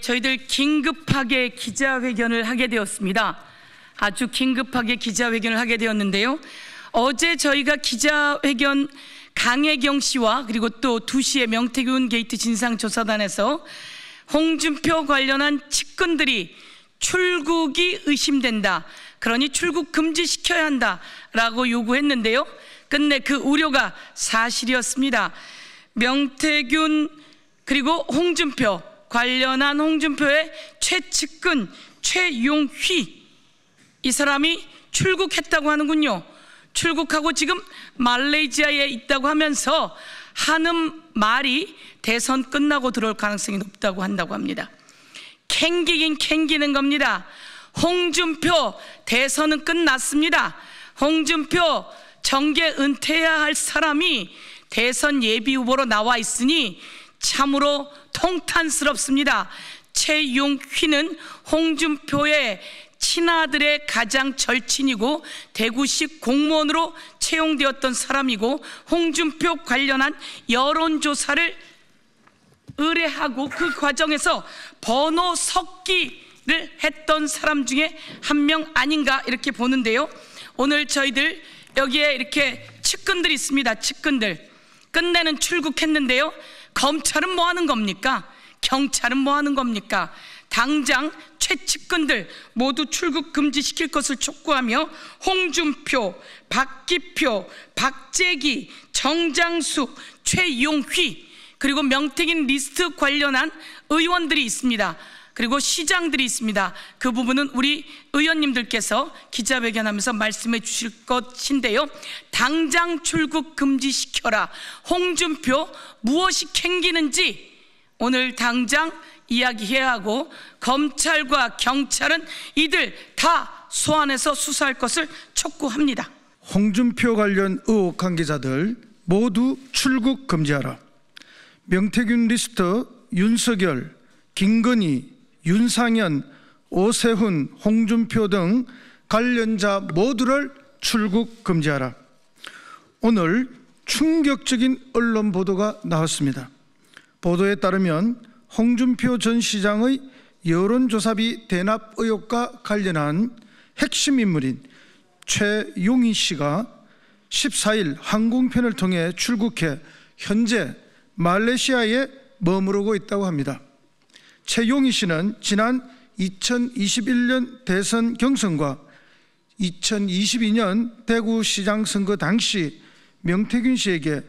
저희들 긴급하게 기자회견을 하게 되었습니다. 아주 긴급하게 기자회견을 하게 되었는데요. 어제 저희가 기자회견 강혜경 씨와 그리고 또 2시에 명태균 게이트 진상조사단에서 홍준표 관련한 측근들이 출국이 의심된다, 그러니 출국 금지시켜야 한다라고 요구했는데요. 끝내 그 우려가 사실이었습니다. 명태균 그리고 홍준표 관련한 홍준표의 최측근 최용휘, 이 사람이 출국했다고 하는군요. 출국하고 지금 말레이시아에 있다고 하면서 하는 말이 대선 끝나고 들어올 가능성이 높다고 한다고 합니다. 캥기긴 캥기는 겁니다. 홍준표 대선은 끝났습니다. 홍준표 정계 은퇴해야 할 사람이 대선 예비 후보로 나와 있으니 참으로 통탄스럽습니다. 최용휘는 홍준표의 친아들의 가장 절친이고 대구시 공무원으로 채용되었던 사람이고, 홍준표 관련한 여론조사를 의뢰하고 그 과정에서 번호 섞기를 했던 사람 중에 한 명 아닌가 이렇게 보는데요. 오늘 저희들 여기에 이렇게 측근들이 있습니다. 측근들 끝내는 출국했는데요. 검찰은 뭐 하는 겁니까? 경찰은 뭐 하는 겁니까? 당장 최측근들 모두 출국 금지시킬 것을 촉구하며 홍준표, 박기표, 박재기, 정장숙, 최용휘 그리고 명태균 리스트 관련한 의원들이 있습니다. 그리고 시장들이 있습니다. 그 부분은 우리 의원님들께서 기자회견하면서 말씀해 주실 것인데요. 당장 출국 금지시켜라. 홍준표 무엇이 캥기는지 오늘 당장 이야기해야 하고, 검찰과 경찰은 이들 다 소환해서 수사할 것을 촉구합니다. 홍준표 관련 의혹 관계자들 모두 출국 금지하라. 명태균 리스트 윤석열, 김건희, 윤상현, 오세훈, 홍준표 등 관련자 모두를 출국 금지하라. 오늘 충격적인 언론 보도가 나왔습니다. 보도에 따르면 홍준표 전 시장의 여론조사비 대납 의혹과 관련한 핵심 인물인 최용희 씨가 14일 항공편을 통해 출국해 현재 말레이시아에 머무르고 있다고 합니다. 최용희 씨는 지난 2021년 대선 경선과 2022년 대구시장 선거 당시 명태균 씨에게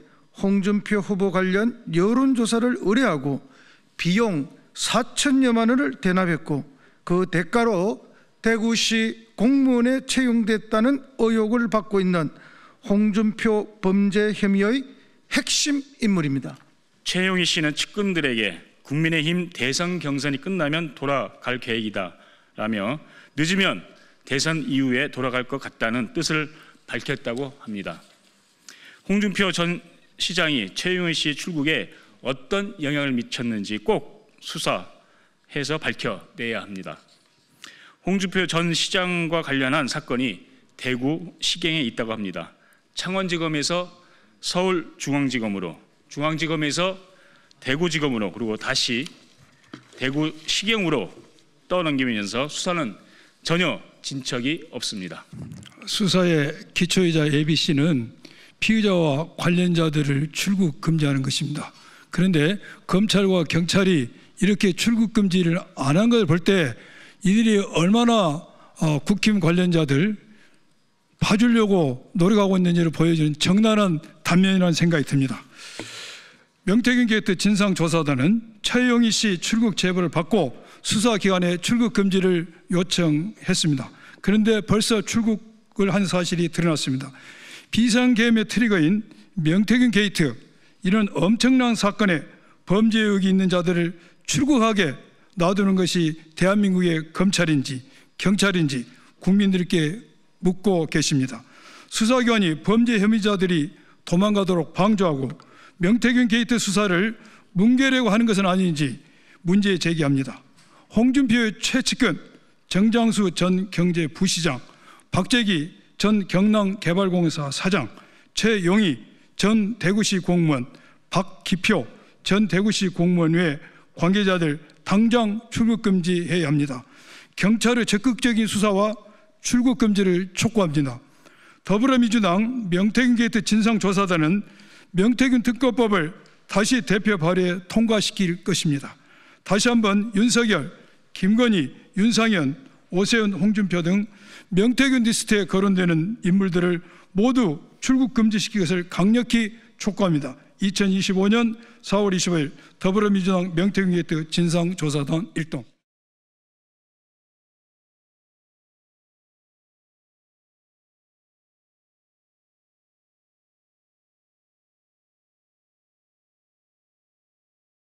홍준표 후보 관련 여론조사를 의뢰하고 비용 4천여만 원을 대납했고, 그 대가로 대구시 공무원에 채용됐다는 의혹을 받고 있는 홍준표 범죄 혐의의 핵심 인물입니다. 최용희 씨는 측근들에게 국민의힘 대선 경선이 끝나면 돌아갈 계획이다 라며 늦으면 대선 이후에 돌아갈 것 같다는 뜻을 밝혔다고 합니다. 홍준표 전 시장이 최용희 씨 출국에 어떤 영향을 미쳤는지 꼭 수사해서 밝혀내야 합니다. 홍준표 전 시장과 관련한 사건이 대구 시경에 있다고 합니다. 창원지검에서 서울중앙지검으로, 중앙지검에서 대구지검으로, 그리고 다시 대구시경으로 떠넘기면서 수사는 전혀 진척이 없습니다. 수사의 기초이자 ABC는 피의자와 관련자들을 출국 금지하는 것입니다. 그런데 검찰과 경찰이 이렇게 출국 금지를 안 한 걸 볼 때 이들이 얼마나 국힘 관련자들 봐주려고 노력하고 있는지를 보여주는 적나라한 단면이라는 생각이 듭니다. 명태균 게이트 진상조사단은 최용희 씨 출국 제보를 받고 수사기관에 출국 금지를 요청했습니다. 그런데 벌써 출국을 한 사실이 드러났습니다. 비상계엄의 트리거인 명태균 게이트, 이런 엄청난 사건에 범죄 의혹이 있는 자들을 출국하게 놔두는 것이 대한민국의 검찰인지 경찰인지 국민들께 묻고 계십니다. 수사기관이 범죄 혐의자들이 도망가도록 방조하고 명태균 게이트 수사를 뭉개려고 하는 것은 아닌지 문제 제기합니다. 홍준표의 최측근 정장수 전 경제부시장, 박재기 전 경남개발공사 사장, 최용희 전 대구시 공무원, 박기표 전 대구시 공무원 외 관계자들 당장 출국 금지해야 합니다. 경찰의 적극적인 수사와 출국 금지를 촉구합니다. 더불어민주당 명태균 게이트 진상조사단은 명태균 특검법을 다시 대표 발의에 통과시킬 것입니다. 다시 한번 윤석열, 김건희, 윤상현, 오세훈, 홍준표 등 명태균 리스트에 거론되는 인물들을 모두 출국 금지시킬 것을 강력히 촉구합니다. 2025년 4월 25일 더불어민주당 명태균 게이트 진상조사단 일동.